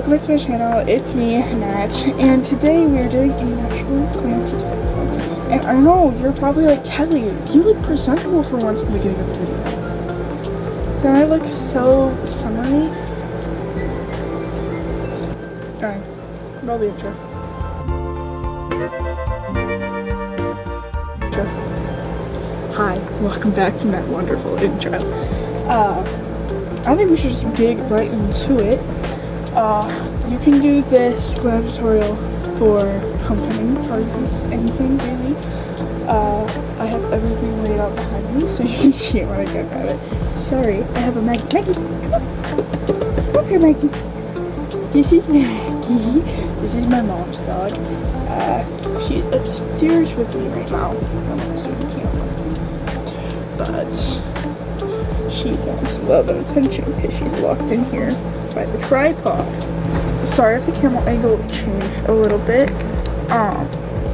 Welcome back to my channel, it's me, Nat, and today we are doing a natural glam tutorial. And I know, you're probably like, Telly, you look presentable for once in the beginning of the video. Then I look so summery. Alright, roll the intro. Hi, welcome back from that wonderful intro. I think we should just dig right into it. You can do this glam tutorial for homecoming parties, anything really. I have everything laid out behind me so you can see it when I go grab it. Sorry, I have a Maggie. Maggie, come on. Come up here, Maggie. This is Maggie. This is my mom's dog. She's upstairs with me right now. It's my mom's doing piano lessons. But she wants love and attention because she's locked in here by the tripod. Sorry if the camera angle changed a little bit. I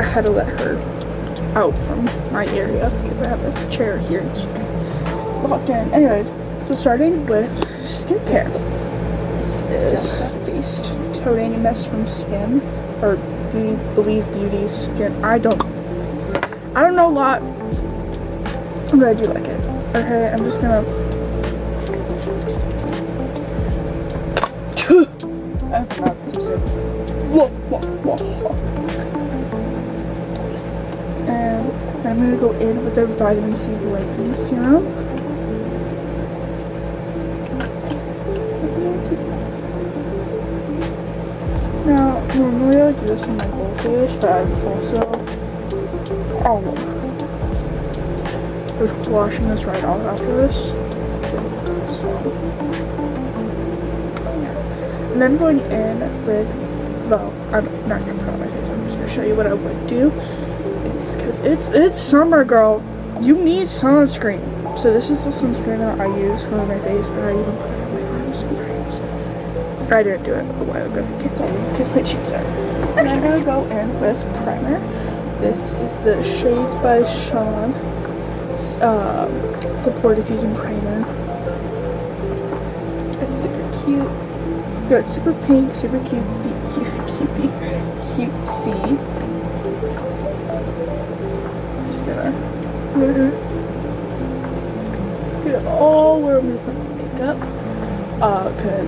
had to let her out from my area because I have a chair here and she's locked in. Anyways, so starting with skincare. This is face toning mist from Skin, or Believe Beauty's Skin. I don't know a lot, but I do like it. Okay, I'm just gonna I'm not too sick. And I'm gonna go in with their vitamin C brightening serum. Now, normally I would do this on my whole face, but I'm also just washing this right off after this. So, yeah. And then going in with, well, I'm not gonna put it on my face. I'm just gonna show you what I would do. It's because it's summer, girl. You need sunscreen. So this is the sunscreen that I use for my face, and I even put it on my arms sometimes. I didn't do it a while ago, if you can't tell me, because my cheeks are. And I'm gonna go in with primer. This is the Shades by Sean, the pore diffusing primer. It's super cute. Yeah, it's super pink, super cute, cutesy. Just gonna get it all where I'm gonna put my makeup. Cause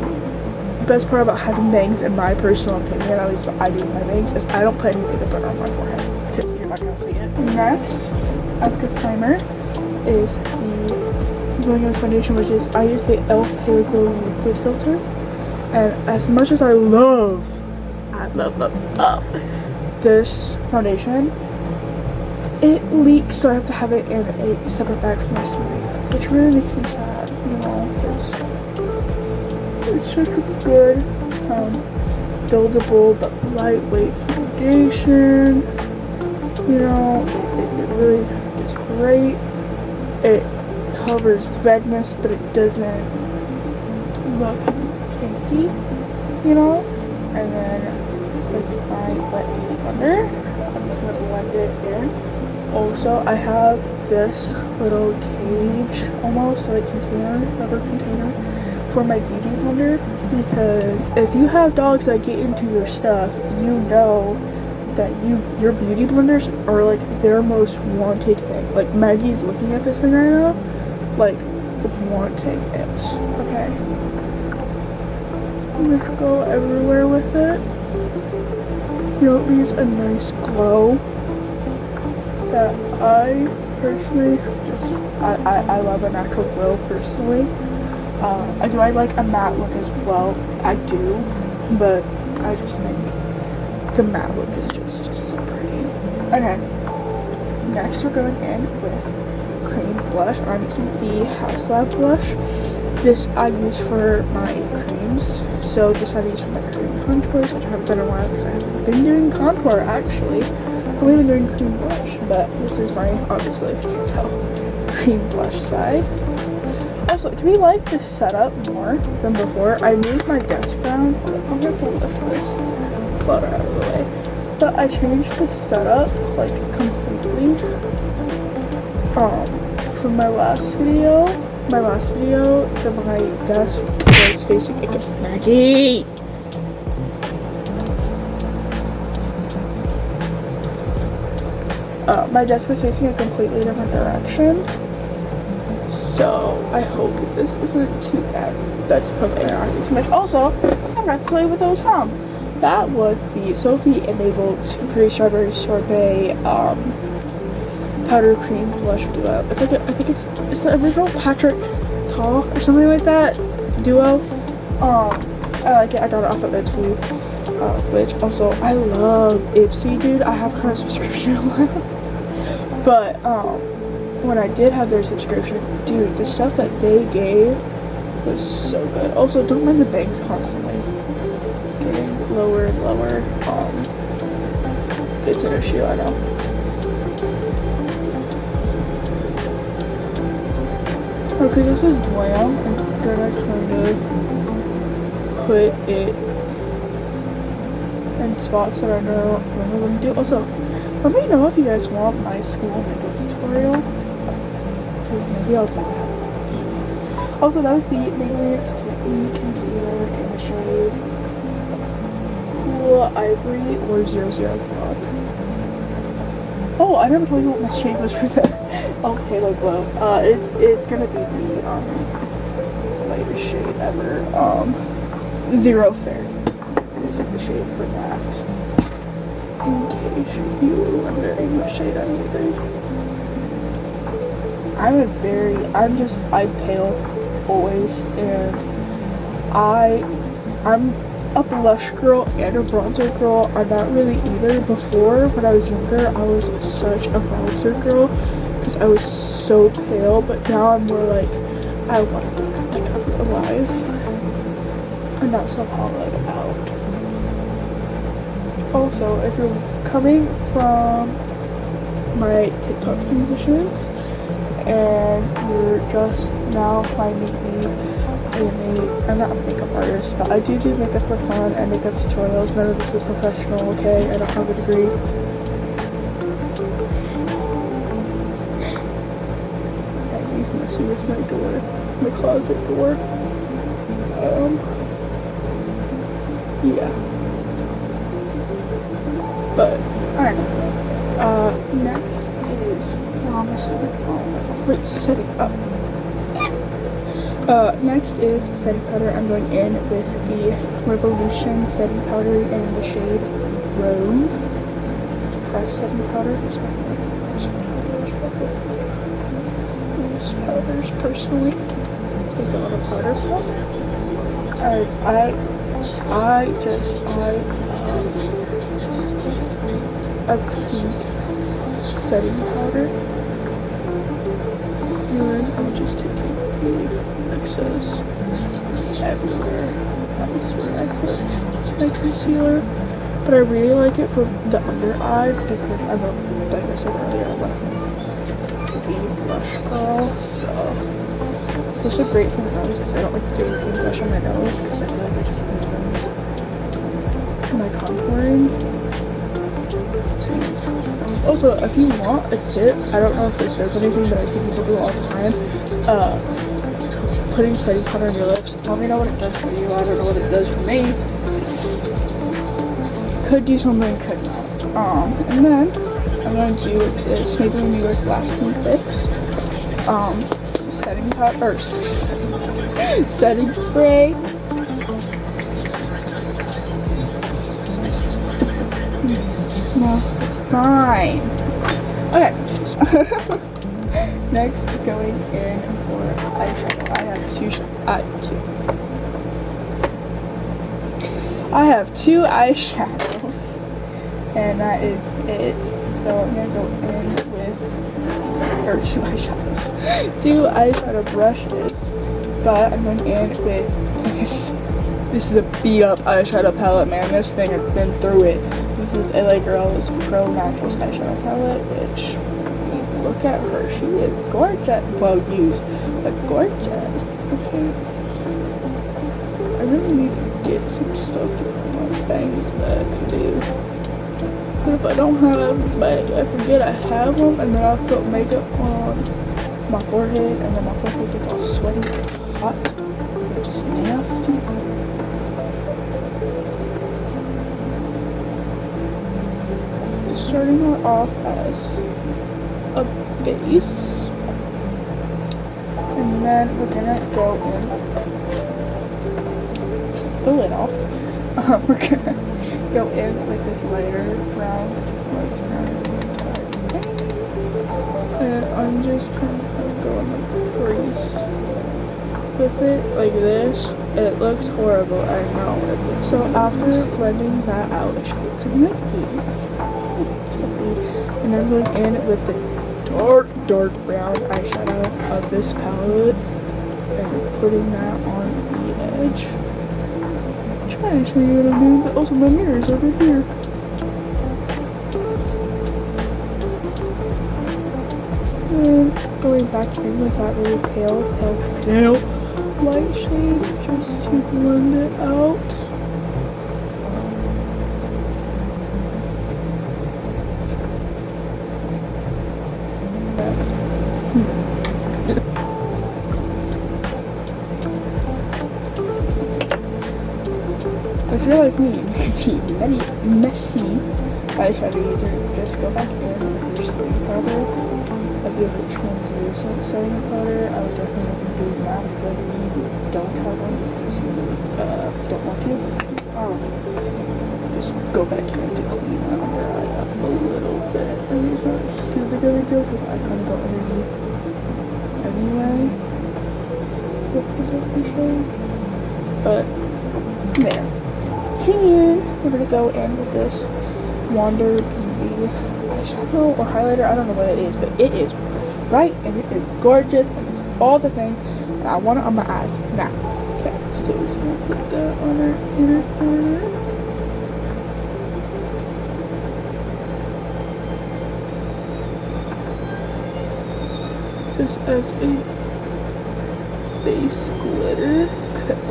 the best part about having bangs, in my personal opinion, at least what I do with my bangs, is I don't put any makeup on my forehead because you're not gonna see it. Next, after primer, is the going in foundation, which is I use the e.l.f. Halo Glow liquid filter. And as much as I love this foundation, it leaks, so I have to have it in a separate bag for my skin makeup, which really makes me sad, you know, because it's just a good, buildable but lightweight foundation. You know, it really is great. It covers redness, but it doesn't look cakey, you know. And then with my wet beauty blender, I'm just gonna blend it in. Also, I have this little cage, almost like container, rubber container, for my beauty blender, because if you have dogs that get into your stuff, you know that your beauty blenders are like their most wanted thing. Like Maggie's looking at this thing right now, like wanting it. Okay, just go everywhere with it. You know, it leaves a nice glow that I personally just I love a natural glow personally. I like a matte look as well. I do, but I just think the matte look is just so pretty. Okay, next we're going in with cream blush. I'm using the House Lab blush. This I use for my creams. So this I use for my cream contours, which I haven't done in a while because I haven't been doing contour actually. I've only been doing cream blush, but this is my, obviously if you can't tell, cream blush side. Also, do we like this setup more than before? I moved my desk around. I'm going to lift this clutter out of the way. But I changed the setup like completely from my last video. To my desk was facing like a Maggie. my desk was facing a completely different direction. So I hope this isn't too bad. That's probably not too much. Also, I forgot to tell you what that was from. That was the Sophie enabled Pretty Strawberry Sorbet powder cream blush duo. It's like I think it's the original Patrick Ta or something like that duo. I like it. I got it off of Ipsy, which also I love Ipsy, dude. I have kind of subscription but when I did have their subscription, dude, the stuff that they gave was so good. Also, don't mind the bangs constantly getting lower and lower. It's an issue, I know. Okay, this is Glam. I'm gonna try to put it in spots that I know I'm going to do. Also, let me know if you guys want my school makeup tutorial, because maybe I'll do that. Also, that was the Maybelline Fit Concealer in the shade Cool Ivory or 00 Club. Oh, I never told you what my shade was for that. Oh, Halo Glow. It's gonna be the lightest shade ever. Zero Fair is the shade for that. In case you were wondering what shade I'm using. I'm pale always, and I'm a blush girl and a bronzer girl. I'm not really either. Before, when I was younger, I was such a bronzer girl because I was so pale, but now I'm more like, I want to look like I'm alive and not so hollowed out. Also, if you're coming from my TikTok musicians and you're just now finding me, I'm not a makeup artist, but I do makeup for fun and makeup tutorials. None of this is professional, okay? I don't have a degree. He's messing with my door, my closet door. Yeah. But, I don't know. Next is, setting up. Next is setting powder. I'm going in with the Revolution setting powder in the shade Rose. Pressed setting powder. These powders personally take a lot of powder. I a pink setting powder. And I'm just taking the excess everywhere. That's where I put my concealer. But I really like it for the under eye because like I said earlier, I'm a blush girl. So it's also great for the nose because I don't like doing pink blush on my nose because I feel like it just ruins my contouring. Also, if you want a tip, I don't know if this does anything, but I see people do it all the time. Putting setting powder on your lips. Let me know what it does for you. I don't know what it does for me. Could do something, could not. And then I'm going to do this Maybelline New York Lasting Fix. Setting powder, setting spray. Fine. Okay. Next, going in for eyeshadow. I have two eyeshadows, and that is it. So I'm gonna go in with, two eyeshadows, two eyeshadow brushes, but I'm going in with this. This is a beat up eyeshadow palette, man. This thing has been through it. This is LA Girl's Pro Naturals eyeshadow palette, which, look at her. She is gorgeous. Well used, but gorgeous. Okay. I really need to get some stuff to put my bangs back, dude. But if I don't have bags, I forget I have them, and then I put makeup on my forehead, and then my forehead gets all sweaty and hot. It's just nasty. starting her off as a base, and then we're gonna go in, take the lid off, we're gonna go in with this lighter brown, which is the lightest brown in the entire thing, and I'm just kind of going the crease with it like this. It looks horrible, I know it looks. So after blending that out, it should look something like this. And then going in with the dark brown eyeshadow of this palette and putting that on the edge. I'm trying to show you what I'm doing, but also my mirror is over here. And going back in with that really pale light shade just to blend it out. If you're like me, you could be messy eyeshadow user, just go back in with your setting powder. If you have a translucent setting powder, I would definitely recommend doing that because you don't have one because you don't want to. Just go back in to clean that under eye up a little bit. And it's not super big of a deal because I kind of go underneath anyway with the darker shade. But there. Then we're gonna go in with this Wander Beauty eyeshadow or highlighter. I don't know what it is, but it is bright and it is gorgeous and it's all the things, and I want it on my eyes now. Okay, so we're just gonna put that on our inner corner. Just as a base glitter because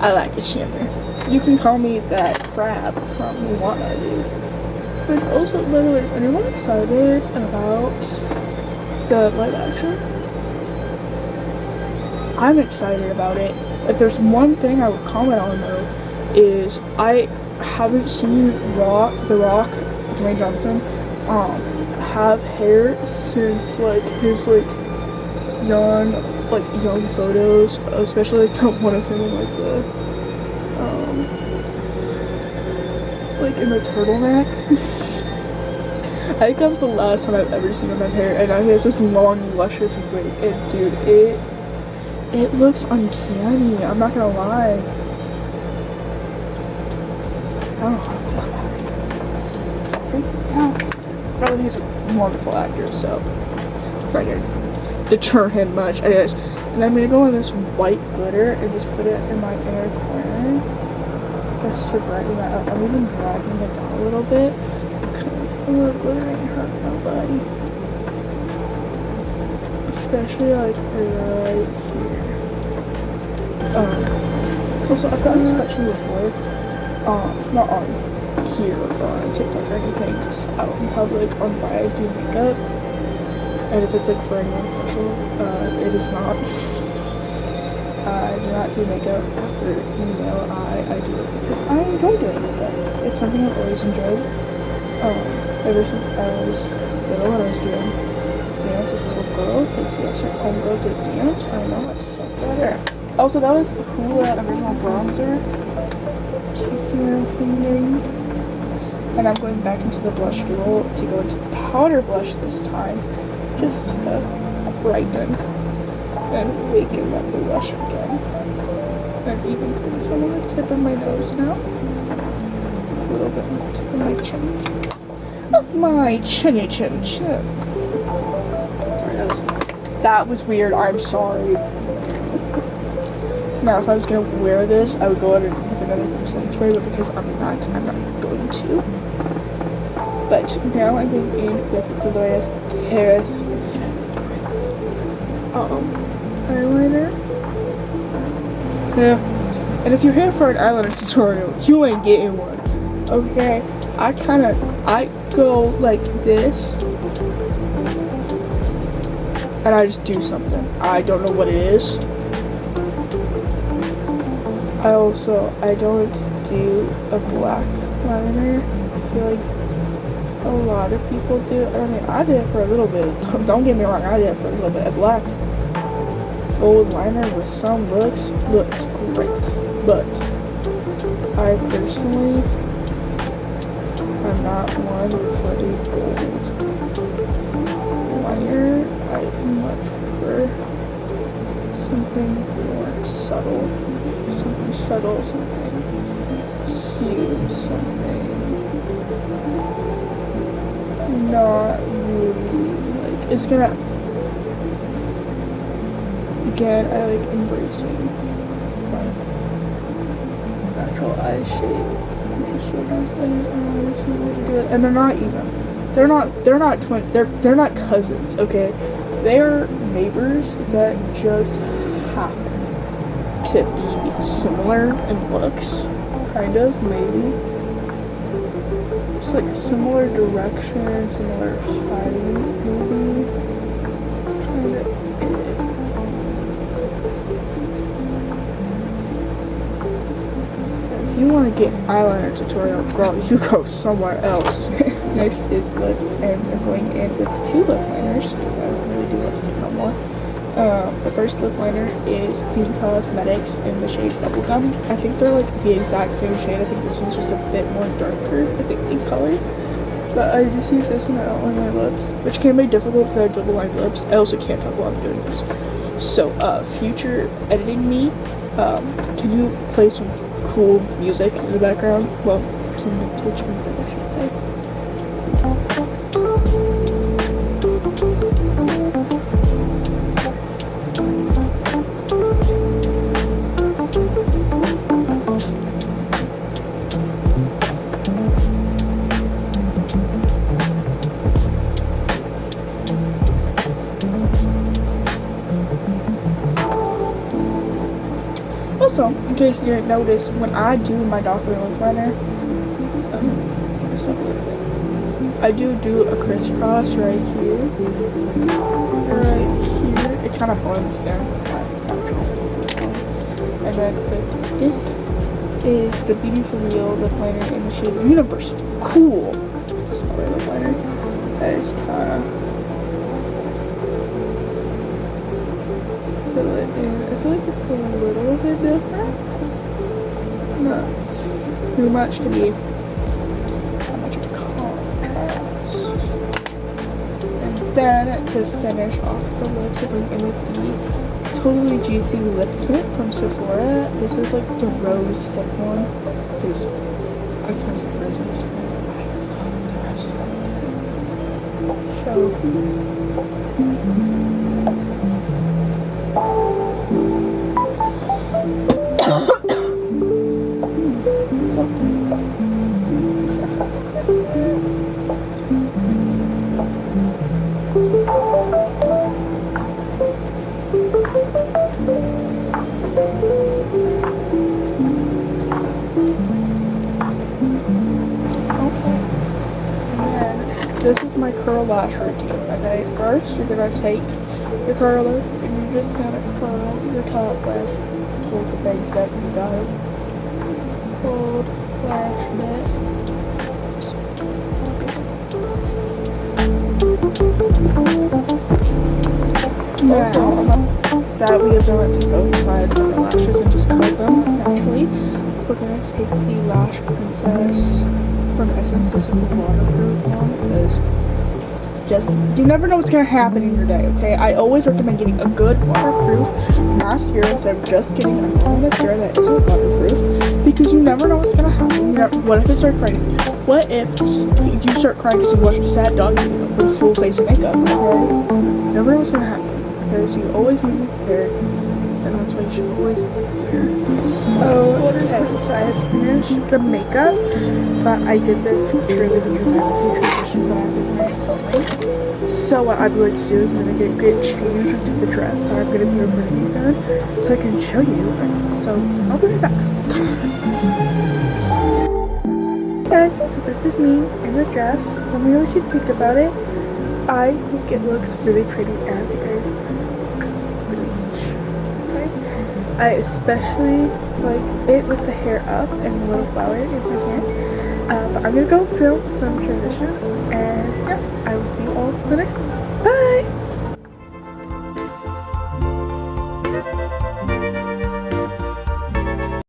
I like a shimmer. You can call me that crab from Moana, dude. Which also, by the way, is anyone excited about the live action? I'm excited about it. If there's one thing I would comment on though, is I haven't seen The Rock, Dwayne Johnson, have hair since like his young photos, especially like the one of him in like the like in the turtleneck. I think that was the last time I've ever seen him have hair, and now he has this long, luscious wig, and dude, it looks uncanny. I'm not gonna lie. I don't know how to feel about it. Yeah. But he's a wonderful actor, so it's not gonna deter him much. Anyways, and I'm gonna go in this white glitter and just put it in my inner corner. Just to brighten that up. I'm even dragging it down a little bit because the little glitter ain't hurt nobody. Especially like right here. Also I've gotten this question before. Not on here or on TikTok or anything, just out in public on why I do makeup. And if it's like for anyone special, it is not. I do not do makeup for email. I do it because I enjoy doing makeup. It's something I've always enjoyed. Ever since I was little and I was doing dance as a little girl. Because yes, your homegirl did dance. I know, I suck at it. Also, that was Hoola Original Bronzer. In case you were wondering. And I'm going back into the blush duel to go into the powder blush this time. Just to brighten and waken up the blush again. And even putting some on the tip of my nose now. A little bit on the tip of my chin. Of my chinny chin chin. Sorry, that was weird. I'm sorry. Now, if I was gonna wear this, I would go out with another setting spray, but because I'm not going to. But now I'm going in with Dolores Paris eyeliner. Yeah. And if you're here for an eyeliner tutorial, you ain't getting one. Okay? I go like this. And I just do something. I don't know what it is. I don't do a black liner. I feel like a lot of people do. I mean, I did it for a little bit. Don't get me wrong, I did it for a little bit. A black gold liner with some looks great, but I personally am not one for a gold liner. I much prefer something more subtle, something cute, something not really like it's gonna. Again, I like embracing my natural eye shape. Just so those things are good, and they're not even. They're not twins. They're not cousins. Okay, they are neighbors that just happen to be similar in looks, kind of maybe. Just like similar direction, similar height, maybe. It's kind of it. If you want to get eyeliner tutorial, girl, you go somewhere else. Next is lips, and we're going in with 2 lip liners because I don't really do lipstick no more. The first lip liner is Queen Cosmetics in the shade Bubblegum. I think they're like the exact same shade. I think this one's just a bit more darker, I think, in color. But I just use this and I outline my lips, which can be difficult because I have double lined lips. I also can't talk while I'm doing this. So, future editing me, can you play some cool music in the background? Well, some vintage music, I should say. Also, in case you didn't notice, when I do my Dr. lip liner, just up a little bit, I do a crisscross right here, it kind of blends in with my natural, and then this is the Beauty For Real lip liner in the shade Universe Cool. This color lip liner, that is kind of fill it in. I feel like it's a little bit different. Not too much to be that much of a contrast. And then to finish off the lips, I bring in with the Totally Juicy Lip Tint from Sephora. This is like the rose hip one. Because it smells like roses. And I love the rose scent. So this is my curl lash routine. Okay, first you're gonna take your curler and you're just gonna curl your top lash. Hold the bangs back and you got it. Hold lash back. Now that we have done it to both sides of the lashes and just curl them naturally, we're gonna take the Lash Princess from Essence. This is the waterproof one because you never know what's gonna happen in your day, okay? I always recommend getting a good waterproof mascara instead of just getting a normal mascara that isn't waterproof because you never know what's gonna happen. What if it starts raining? What if you start crying because you watched a sad dog video with a full face of makeup, okay? You never know what's gonna happen. Okay, so you always need to be prepared, and that's why you should always be prepared. Okay, so I just finished the makeup, but I did this purely because I have a few transitions that I have to finish filming. So what I'm going to do is I'm going to get changed into the dress that I'm going to be recording these in, so I can show you. So I'll be right back. Guys, so this is me in the dress. Let me know what you think about it. I think it looks really pretty, and I think I look really much. Okay? I especially like it with the hair up and a little flower in my hair. But I'm gonna go film some transitions, and yeah, I will see you all in the next one. Bye!